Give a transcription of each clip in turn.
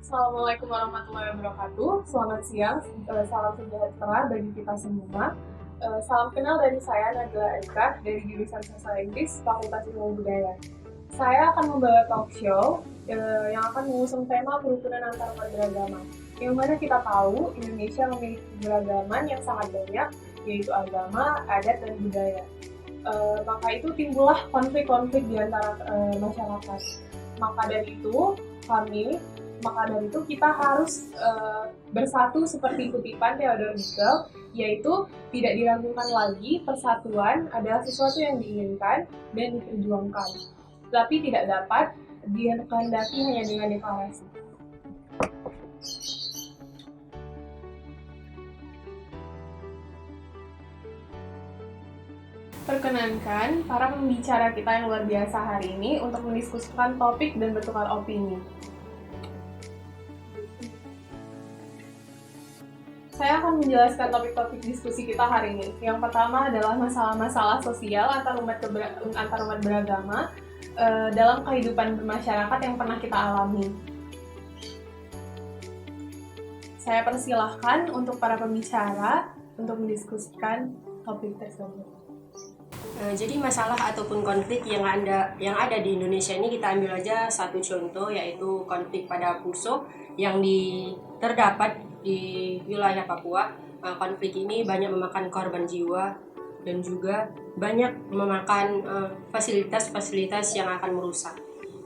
Assalamualaikum warahmatullahi wabarakatuh. Selamat siang, salam sejahtera bagi kita semua. Salam kenal dari saya Nabila Eka dari jurusan Sastra Inggris Fakultas Ilmu Budaya. Saya akan membawa talk show yang akan mengusung tema kerukunan antar umat beragama. Yang mana kita tahu Indonesia memiliki keberagaman yang sangat banyak, yaitu agama, adat, dan budaya. Maka itu timbullah konflik-konflik di antara masyarakat. Maka dari itu kita harus bersatu seperti kutipan Theodor Bickel, yaitu tidak diragukan lagi persatuan adalah sesuatu yang diinginkan dan diperjuangkan, tapi tidak dapat dikehendaki hanya dengan deklarasi. Perkenankan para pembicara kita yang luar biasa hari ini untuk mendiskusikan topik dan bertukar opini. Saya akan menjelaskan topik-topik diskusi kita hari ini. Yang pertama adalah masalah-masalah sosial antar umat beragama dalam kehidupan bermasyarakat yang pernah kita alami. Saya persilahkan untuk para pembicara untuk mendiskusikan topik tersebut. Jadi masalah ataupun konflik yang ada di Indonesia ini kita ambil aja satu contoh, yaitu konflik pada Poso yang terdapat di wilayah Papua. Konflik ini banyak memakan korban jiwa dan juga banyak memakan fasilitas-fasilitas yang akan merusak.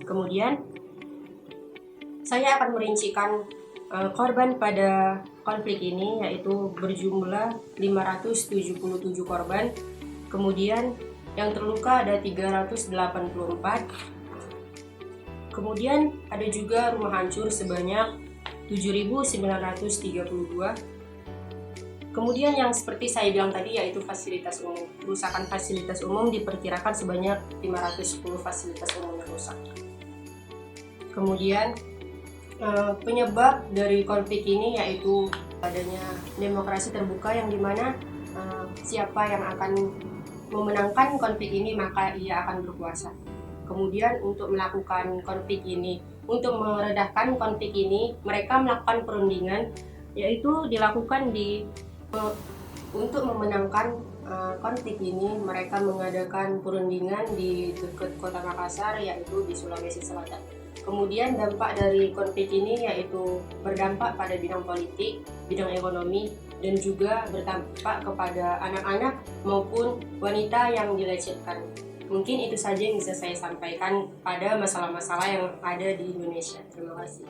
Kemudian saya akan merincikan korban pada konflik ini, yaitu berjumlah 577 korban. Kemudian yang terluka ada 384. Kemudian ada juga rumah hancur sebanyak 7.932. Kemudian yang seperti saya bilang tadi, yaitu fasilitas umum. Kerusakan fasilitas umum diperkirakan sebanyak 510 fasilitas umum yang rusak. Kemudian penyebab dari konflik ini yaitu adanya demokrasi terbuka, yang dimana siapa yang akan memenangkan konflik ini maka ia akan berkuasa. Kemudian untuk melakukan konflik ini, untuk meredahkan konflik ini, mereka melakukan perundingan, yaitu dilakukan untuk memenangkan konflik ini mereka mengadakan perundingan di dekat kota Makassar, yaitu di Sulawesi Selatan. Kemudian dampak dari konflik ini yaitu berdampak pada bidang politik, bidang ekonomi, dan juga berdampak kepada anak-anak maupun wanita yang dilecehkan. Mungkin itu saja yang bisa saya sampaikan pada masalah-masalah yang ada di Indonesia. Terima kasih.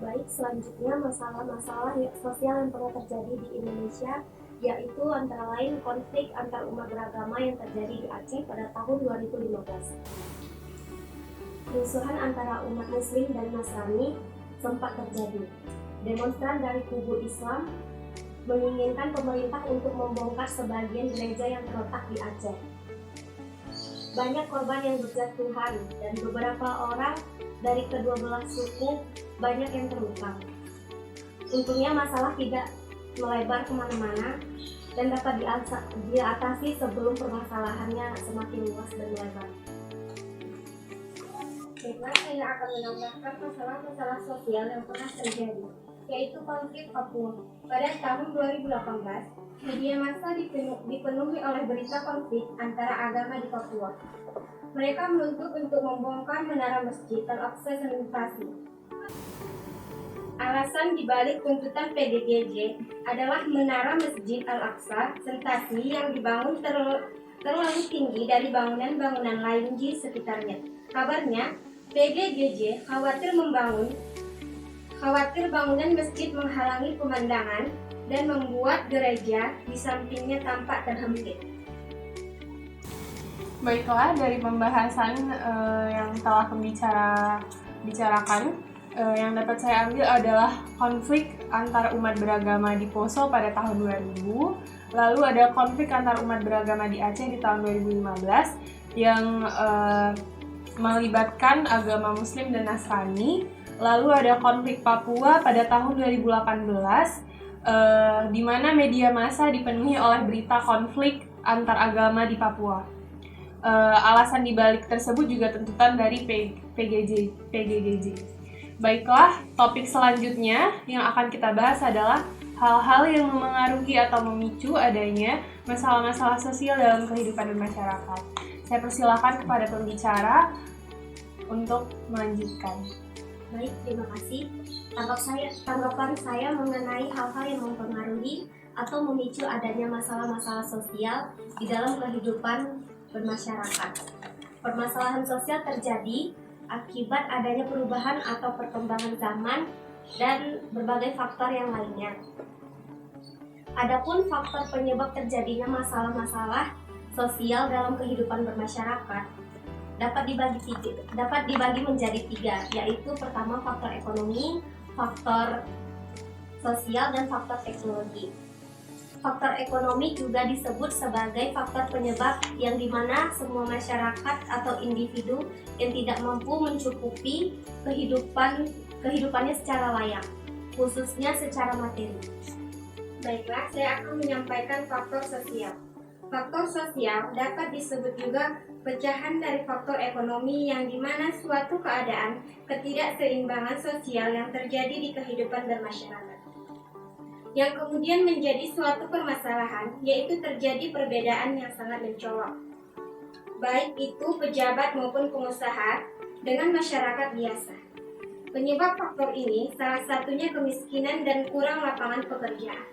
Baik, selanjutnya masalah-masalah sosial yang pernah terjadi di Indonesia, yaitu antara lain konflik antar umat beragama yang terjadi di Aceh pada tahun 2015. Kerusuhan antara umat Muslim dan Nasrani sempat terjadi. Demonstran dari kubu Islam menginginkan pemerintah untuk membongkar sebagian gereja yang terletak di Aceh. Banyak korban yang berjatuhan dan beberapa orang dari kedua belah suku banyak yang terluka. Untungnya masalah tidak melebar kemana-mana dan dapat diatasi sebelum permasalahannya semakin luas dan melebar. Baiklah, saya akan menambahkan masalah-masalah sosial yang pernah terjadi, yaitu konflik Papua. Pada tahun 2018, media massa dipenuhi oleh berita konflik antara agama di Papua. Mereka menuntut untuk membongkar menara Masjid Al-Aqsa Sentasi. Alasan dibalik tuntutan PDGJ adalah menara Masjid Al-Aqsa Sentasi yang dibangun terlalu tinggi dari bangunan-bangunan lain di sekitarnya. Kabarnya, PGGJ khawatir bangunan masjid menghalangi pemandangan dan membuat gereja di sampingnya tampak terhempit. Baiklah, dari pembahasan yang telah bicarakan, yang dapat saya ambil adalah konflik antar umat beragama di Poso pada tahun 2000, lalu ada konflik antar umat beragama di Aceh di tahun 2015 yang melibatkan agama Muslim dan Nasrani. Lalu ada konflik Papua pada tahun 2018 di mana media massa dipenuhi oleh berita konflik antar agama di Papua. Alasan dibalik tersebut juga tuntutan dari PGGJ. Baiklah, topik selanjutnya yang akan kita bahas adalah hal-hal yang memengaruhi atau memicu adanya masalah-masalah sosial dalam kehidupan masyarakat. Saya persilakan kepada pembicara untuk melanjutkan. Baik, terima kasih. Tanggapan saya mengenai hal-hal yang mempengaruhi atau memicu adanya masalah-masalah sosial di dalam kehidupan bermasyarakat. Permasalahan sosial terjadi akibat adanya perubahan atau perkembangan zaman dan berbagai faktor yang lainnya. Adapun faktor penyebab terjadinya masalah-masalah sosial dalam kehidupan bermasyarakat dapat dibagi menjadi 3, yaitu pertama faktor ekonomi, faktor sosial, dan faktor teknologi. Faktor ekonomi juga disebut sebagai faktor penyebab yang dimana semua masyarakat atau individu yang tidak mampu mencukupi kehidupannya secara layak, khususnya secara materi. Baiklah, saya akan menyampaikan faktor sosial. Faktor sosial dapat disebut juga pecahan dari faktor ekonomi yang dimana suatu keadaan ketidakseimbangan sosial yang terjadi di kehidupan bermasyarakat, yang kemudian menjadi suatu permasalahan, yaitu terjadi perbedaan yang sangat mencolok, baik itu pejabat maupun pengusaha dengan masyarakat biasa. Penyebab faktor ini salah satunya kemiskinan dan kurang lapangan pekerjaan.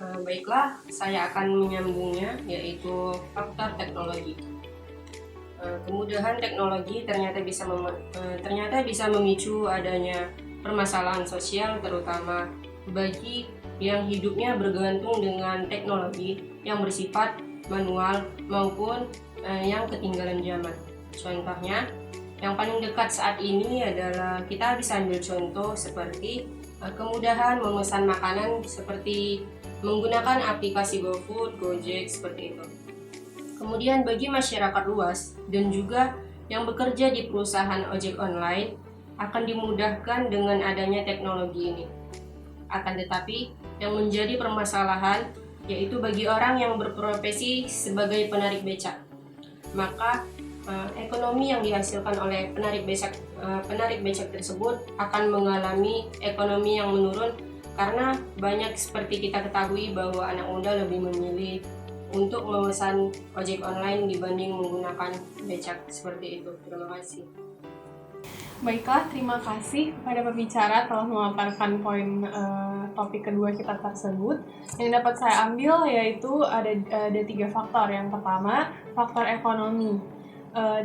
Baiklah, saya akan menyambungnya, yaitu faktor teknologi. Kemudahan teknologi ternyata bisa memicu adanya permasalahan sosial, terutama bagi yang hidupnya bergantung dengan teknologi yang bersifat manual maupun yang ketinggalan zaman. Contohnya, yang paling dekat saat ini adalah kita bisa ambil contoh seperti kemudahan memesan makanan seperti menggunakan aplikasi GoFood, Gojek, seperti itu. Kemudian bagi masyarakat luas dan juga yang bekerja di perusahaan ojek online akan dimudahkan dengan adanya teknologi ini. Akan tetapi yang menjadi permasalahan yaitu bagi orang yang berprofesi sebagai penarik becak. Maka ekonomi yang dihasilkan oleh penarik becak tersebut akan mengalami ekonomi yang menurun, karena banyak seperti kita ketahui bahwa anak muda lebih memilih untuk memesan ojek online dibanding menggunakan becak seperti itu. Terima kasih. Baiklah, terima kasih kepada pembicara telah memaparkan poin topik kedua kita tersebut. Yang dapat saya ambil yaitu ada 3 faktor. Yang pertama, faktor ekonomi.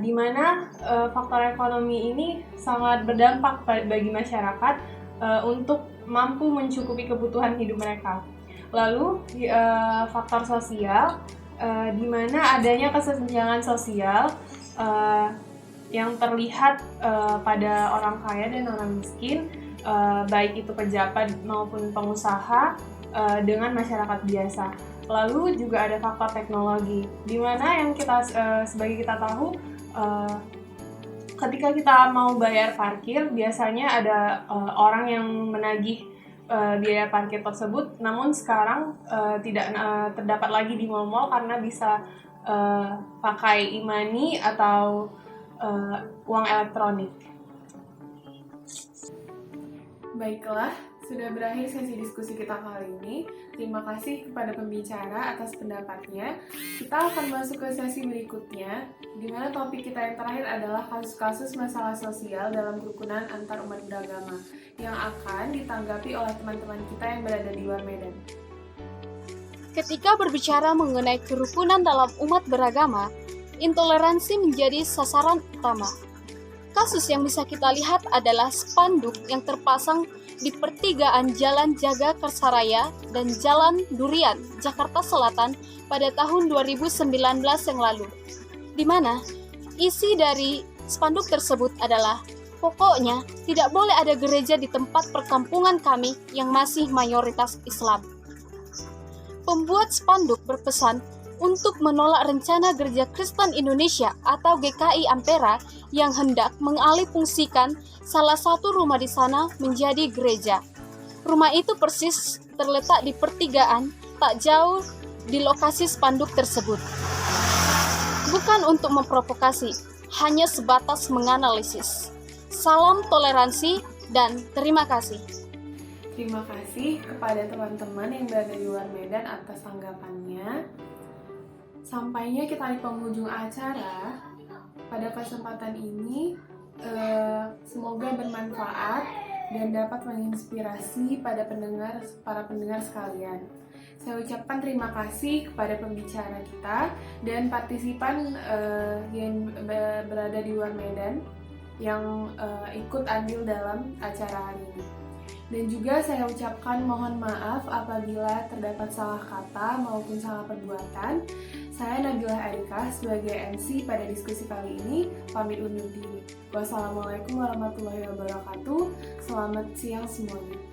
Di mana faktor ekonomi ini sangat berdampak bagi masyarakat untuk mampu mencukupi kebutuhan hidup mereka. Lalu faktor sosial, di mana adanya kesenjangan sosial yang terlihat pada orang kaya dan orang miskin, baik itu pejabat maupun pengusaha dengan masyarakat biasa. Lalu juga ada faktor teknologi, di mana yang sebagai kita tahu, ketika kita mau bayar parkir, biasanya ada orang yang menagih biaya parkir tersebut, namun sekarang tidak terdapat lagi di mal-mal karena bisa pakai e-money atau uang elektronik. Baiklah, sudah berakhir sesi diskusi kita kali ini. Terima kasih kepada pembicara atas pendapatnya. Kita akan masuk ke sesi berikutnya, di mana topik kita yang terakhir adalah kasus-kasus masalah sosial dalam kerukunan antar umat beragama yang akan ditanggapi oleh teman-teman kita yang berada di luar Medan. Ketika berbicara mengenai kerukunan dalam umat beragama, intoleransi menjadi sasaran utama. Kasus yang bisa kita lihat adalah spanduk yang terpasang di pertigaan Jalan Jaga Kersaraya dan Jalan Durian, Jakarta Selatan pada tahun 2019 yang lalu, di mana isi dari spanduk tersebut adalah, pokoknya tidak boleh ada gereja di tempat perkampungan kami yang masih mayoritas Islam. Pembuat spanduk berpesan untuk menolak rencana Gereja Kristen Indonesia atau GKI Ampera yang hendak mengalihfungsikan salah satu rumah di sana menjadi gereja. Rumah itu persis terletak di pertigaan tak jauh di lokasi spanduk tersebut. Bukan untuk memprovokasi, hanya sebatas menganalisis. Salam toleransi dan terima kasih. Terima kasih kepada teman-teman yang berada di luar Medan atas tanggapannya. Sampainya kita di penghujung acara. Pada kesempatan ini, semoga bermanfaat dan dapat menginspirasi para pendengar sekalian. Saya ucapkan terima kasih kepada pembicara kita dan partisipan yang berada di luar Medan yang ikut andil dalam acara hari ini. Dan juga saya ucapkan mohon maaf apabila terdapat salah kata maupun salah perbuatan. Saya Nabila Erika sebagai MC pada diskusi kali ini pamit undur diri. Wassalamualaikum warahmatullahi wabarakatuh. Selamat siang semuanya.